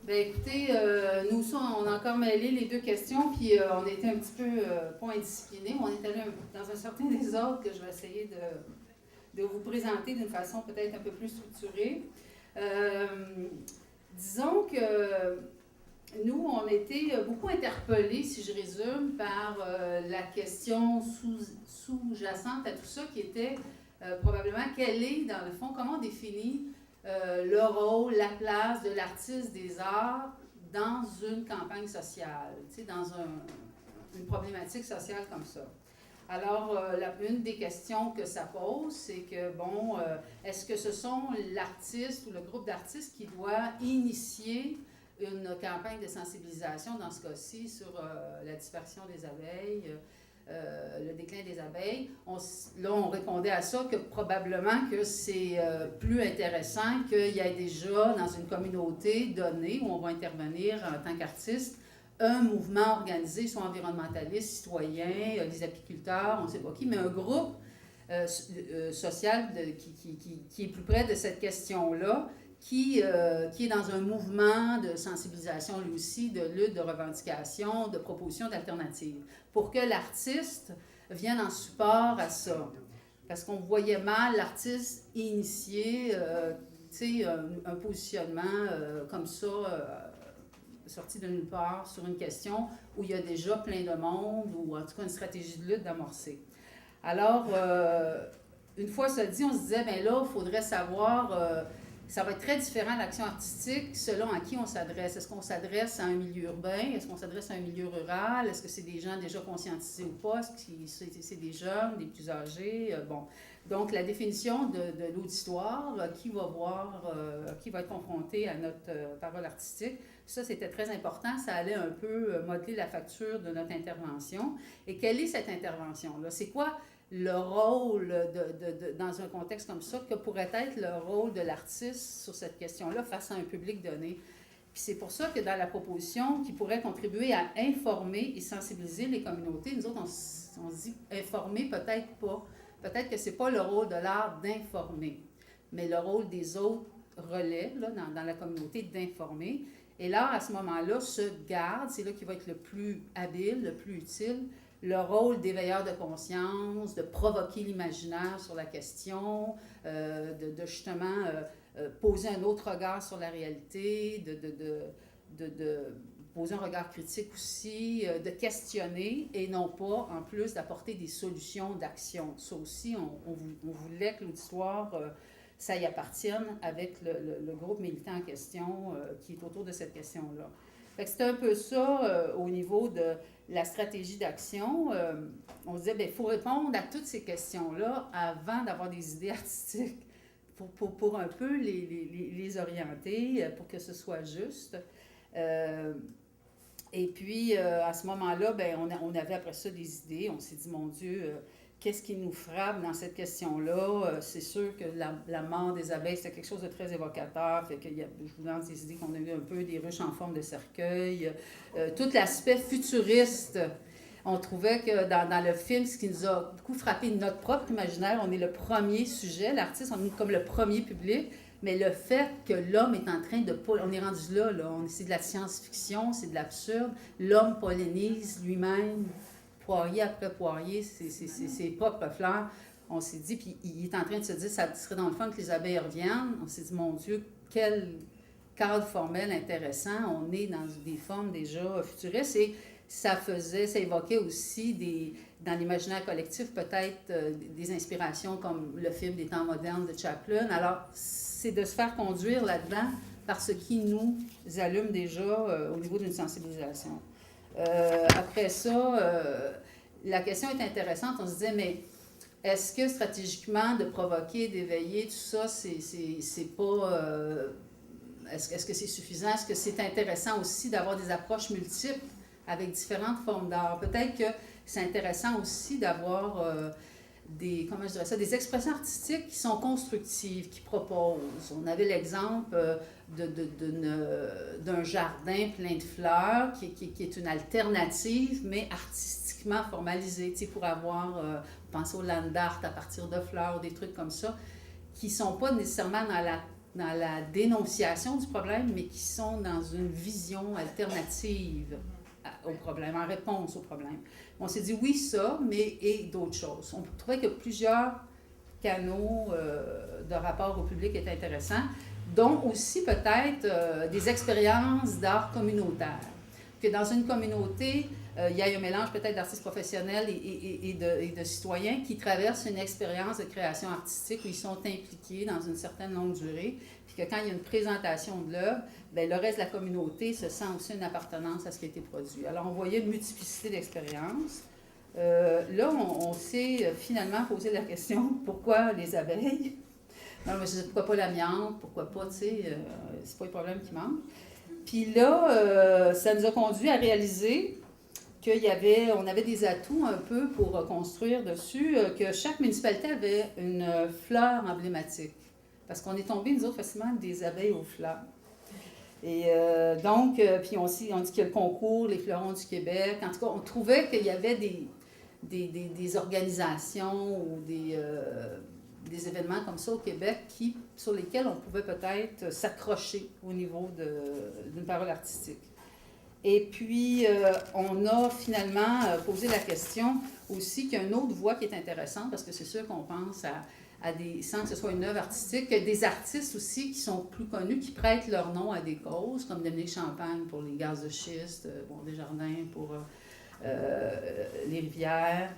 Ben écoutez, nous aussi, on a encore mêlé les deux questions, puis on était un petit peu, pas indisciplinés, mais on est allé dans un certain désordre que je vais essayer de vous présenter d'une façon peut-être un peu plus structurée. Euh, disons que nous, on a été beaucoup interpellés, si je résume, par la question sous-jacente à tout ça, qui était probablement quel est, dans le fond, comment on définit le rôle, la place de l'artiste des arts dans une campagne sociale, tu sais, dans une problématique sociale comme ça. Alors, une des questions que ça pose, c'est que, bon, est-ce que ce sont l'artiste ou le groupe d'artistes qui doit initier une campagne de sensibilisation, dans ce cas-ci, sur la dispersion des abeilles, le déclin des abeilles. Là, on répondait à ça que probablement que c'est plus intéressant qu'il y ait déjà dans une communauté donnée où on va intervenir en tant qu'artiste un mouvement organisé, soit environnementaliste, citoyen, des apiculteurs, on ne sait pas qui, mais un groupe social qui est plus près de cette question-là, qui est dans un mouvement de sensibilisation, lui aussi, de lutte, de revendication, de proposition d'alternatives, pour que l'artiste vienne en support à ça. Parce qu'on voyait mal l'artiste initier un positionnement comme ça, sorti de nulle part, sur une question où il y a déjà plein de monde, ou en tout cas une stratégie de lutte d'amorcer. Alors, une fois ça dit, on se disait, bien là, il faudrait savoir... ça va être très différent l'action artistique selon à qui on s'adresse. Est-ce qu'on s'adresse à un milieu urbain? Est-ce qu'on s'adresse à un milieu rural? Est-ce que c'est des gens déjà conscientisés ou pas? Est-ce que c'est des jeunes, des plus âgés? Bon. Donc, la définition de l'auditoire, qui va être confronté à notre parole artistique, ça, c'était très important. Ça allait un peu modeler la facture de notre intervention. Et quelle est cette intervention-là? C'est quoi le rôle dans un contexte comme ça, que pourrait être le rôle de l'artiste sur cette question-là face à un public donné? Puis c'est pour ça que dans la proposition qui pourrait contribuer à informer et sensibiliser les communautés, nous autres, on se dit informer, peut-être pas. Peut-être que ce n'est pas le rôle de l'art d'informer, mais le rôle des autres relais là, dans la communauté d'informer. Et l'art, à ce moment-là, se garde, c'est là qu'il va être le plus habile, le plus utile, le rôle d'éveilleur de conscience, de provoquer l'imaginaire sur la question, de justement poser un autre regard sur la réalité, de poser un regard critique aussi, de questionner et non pas, en plus, d'apporter des solutions d'action. Ça aussi, on voulait que l'auditoire, ça y appartienne avec le groupe militant en question qui est autour de cette question-là. Fait que c'était un peu ça au niveau de la stratégie d'action. On se disait, bien, il faut répondre à toutes ces questions-là avant d'avoir des idées artistiques pour un peu les orienter, pour que ce soit juste. Et puis, à ce moment-là, ben, on avait après ça des idées. On s'est dit, mon Dieu, qu'est-ce qui nous frappe dans cette question-là? C'est sûr que la mort des abeilles, c'était quelque chose de très évocateur. Fait que je vous lance des idées qu'on a eu un peu, des ruches en forme de cercueil. Tout l'aspect futuriste. On trouvait que dans le film, ce qui nous a beaucoup frappé, notre propre imaginaire, on est le premier sujet, l'artiste, on est comme le premier public, mais le fait que l'homme est en train de... On est rendu là, c'est de la science-fiction, c'est de l'absurde. L'homme pollinise lui-même, poirier après poirier, ses propres fleurs. On s'est dit, puis il est en train de se dire, ça serait dans le fun que les abeilles reviennent. On s'est dit, mon Dieu, quel cadre formel intéressant. On est dans des formes déjà futuristes et ça évoquait aussi dans l'imaginaire collectif peut-être des inspirations comme le film des temps modernes de Chaplin. Alors, c'est de se faire conduire là-dedans par ce qui nous allume déjà au niveau d'une sensibilisation. Après ça, la question est intéressante. On se disait, mais est-ce que stratégiquement, de provoquer, d'éveiller, tout ça, c'est pas... est-ce que c'est suffisant? Est-ce que c'est intéressant aussi d'avoir des approches multiples avec différentes formes d'art? Peut-être que c'est intéressant aussi d'avoir des expressions artistiques qui sont constructives, qui proposent. On avait l'exemple d'un jardin plein de fleurs qui est une alternative, mais artistiquement formalisée, pour avoir, penser au land art à partir de fleurs, des trucs comme ça, qui ne sont pas nécessairement dans la dans la dénonciation du problème, mais qui sont dans une vision alternative au problème, en réponse au problème. On s'est dit oui, ça, mais et d'autres choses. On trouvait que plusieurs canaux de rapport au public étaient intéressants, dont aussi peut-être des expériences d'art communautaire. Que dans une communauté, il y a un mélange peut-être d'artistes professionnels et de citoyens qui traversent une expérience de création artistique où ils sont impliqués dans une certaine longue durée, puis que quand il y a une présentation de l'œuvre, bien, le reste de la communauté se sent aussi une appartenance à ce qui a été produit. Alors, on voyait une multiplicité d'expériences. Là, on s'est finalement posé la question, pourquoi les abeilles? Non, mais je disais, pourquoi pas l'amiante? Pourquoi pas, tu sais, c'est pas les problèmes qui manquent. Puis là, ça nous a conduit à réaliser qu'on avait des atouts un peu pour construire dessus, que chaque municipalité avait une fleur emblématique. Parce qu'on est tombé, nous autres, facilement des abeilles aux fleurs. Et donc, puis on dit qu'il y a le concours, les fleurons du Québec. En tout cas, on trouvait qu'il y avait des organisations ou des événements comme ça au Québec sur lesquels on pouvait peut-être s'accrocher au niveau d'une parole artistique. Et puis, on a finalement posé la question aussi qu'il y a une autre voie qui est intéressante, parce que c'est sûr qu'on pense à des, sans que ce soit une œuvre artistique, des artistes aussi qui sont plus connus, qui prêtent leur nom à des causes, comme Dominique Champagne pour les gaz de schiste, Desjardins pour les rivières.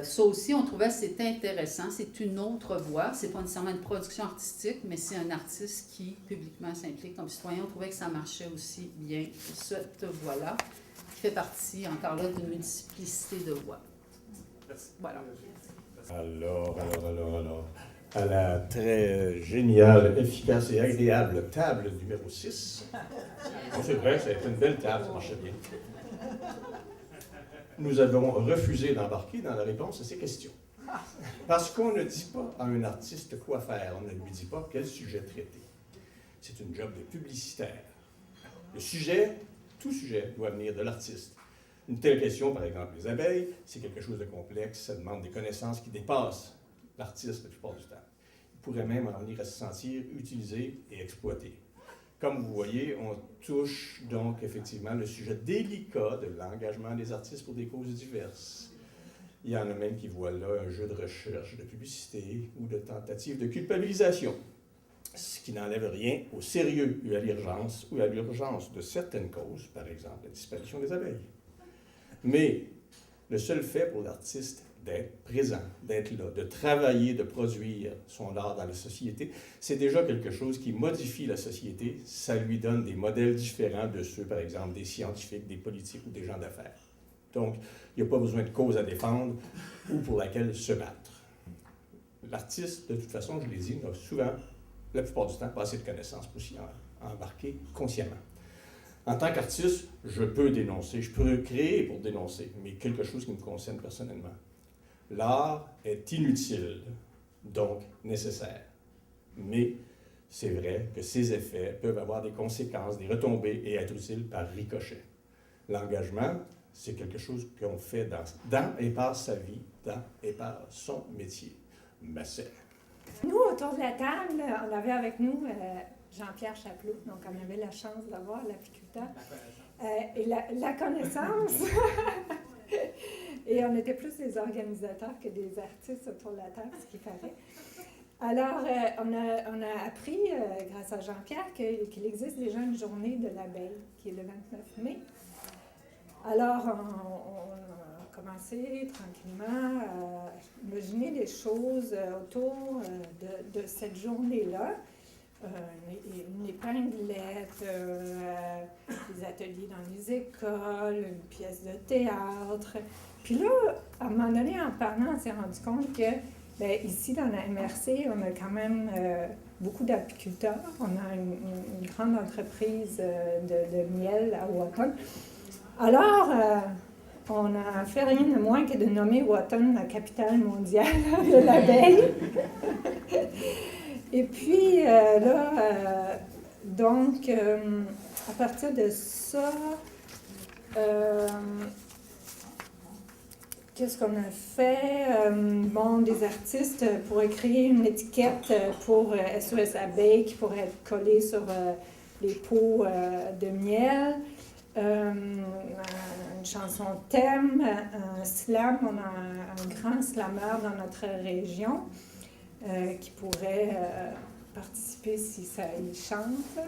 Ça aussi, on trouvait que c'est intéressant. C'est une autre voie. C'est pas nécessairement une production artistique, mais c'est un artiste qui publiquement s'implique comme citoyen. On trouvait que ça marchait aussi bien, cette voie-là, qui fait partie, encore là, d'une multiplicité de voies. Voilà. Alors, à la très géniale, efficace et agréable table numéro 6. C'est vrai, ça a été une belle table, ça marchait bien. Nous avons refusé d'embarquer dans la réponse à ces questions. Parce qu'on ne dit pas à un artiste quoi faire, on ne lui dit pas quel sujet traiter. C'est une job de publicitaire. Le sujet, tout sujet, doit venir de l'artiste. Une telle question, par exemple, les abeilles, c'est quelque chose de complexe, ça demande des connaissances qui dépassent l'artiste la plupart du temps. Il pourrait même en venir à se sentir utilisé et exploité. Comme vous voyez, on touche donc effectivement le sujet délicat de l'engagement des artistes pour des causes diverses. Il y en a même qui voient là un jeu de recherche, de publicité ou de tentative de culpabilisation, ce qui n'enlève rien au sérieux ou à l'urgence de certaines causes, par exemple la disparition des abeilles. Mais le seul fait pour l'artiste d'être présent, d'être là, de travailler, de produire son art dans la société, c'est déjà quelque chose qui modifie la société. Ça lui donne des modèles différents de ceux, par exemple, des scientifiques, des politiques ou des gens d'affaires. Donc, il n'y a pas besoin de cause à défendre ou pour laquelle se battre. L'artiste, de toute façon, je l'ai dit, n'a souvent, la plupart du temps, pas assez de connaissances pour s'y embarquer consciemment. En tant qu'artiste, je peux dénoncer, je peux créer pour dénoncer, mais quelque chose qui me concerne personnellement. L'art est inutile, donc nécessaire. Mais c'est vrai que ces effets peuvent avoir des conséquences, des retombées et être utiles par ricochet. L'engagement, c'est quelque chose qu'on fait dans et par sa vie, dans et par son métier. Massé. Nous, autour de la table, on avait avec nous Jean-Pierre Chapelot, donc on avait la chance d'avoir l'apiculteur. Et la connaissance. Et on était plus des organisateurs que des artistes autour de la table, ce qu'il fallait. Alors, on a appris, grâce à Jean-Pierre, qu'il existe déjà une journée de l'abeille, qui est le 29 mai. Alors, on a commencé tranquillement à imaginer les choses autour de cette journée-là. Une épinglette, des ateliers dans les écoles, une pièce de théâtre. Puis là, à un moment donné, en parlant, on s'est rendu compte que, bien, ici, dans la MRC, on a quand même beaucoup d'apiculteurs. On a une grande entreprise de miel à Wotton. Alors, on n'a fait rien de moins que de nommer Wotton la capitale mondiale de l'abeille. Et puis, donc, à partir de ça, qu'est-ce qu'on a fait? Bon, des artistes pourraient créer une étiquette pour SOS Abeilles qui pourrait être collée sur les pots de miel. Une chanson thème, un slam. On a un grand slammer dans notre région qui pourrait participer si ça il chante.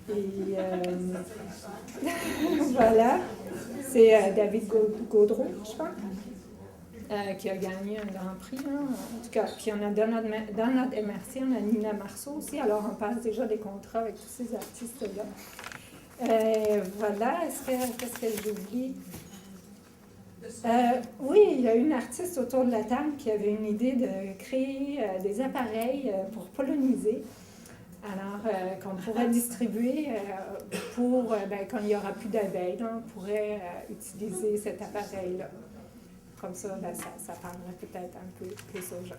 Et voilà, c'est David Gaudreau, je pense, qui a gagné un grand prix. Hein. En tout cas, puis on a dans notre MRC, on a Nina Marceau aussi, alors on passe déjà des contrats avec tous ces artistes-là. Voilà, qu'est-ce que j'oublie? Oui, il y a une artiste autour de la table qui avait une idée de créer des appareils pour polliniser. Alors, qu'on pourrait distribuer pour, quand il n'y aura plus d'abeilles, on pourrait utiliser cet appareil-là. Comme ça, ça parlerait peut-être un peu plus aux gens.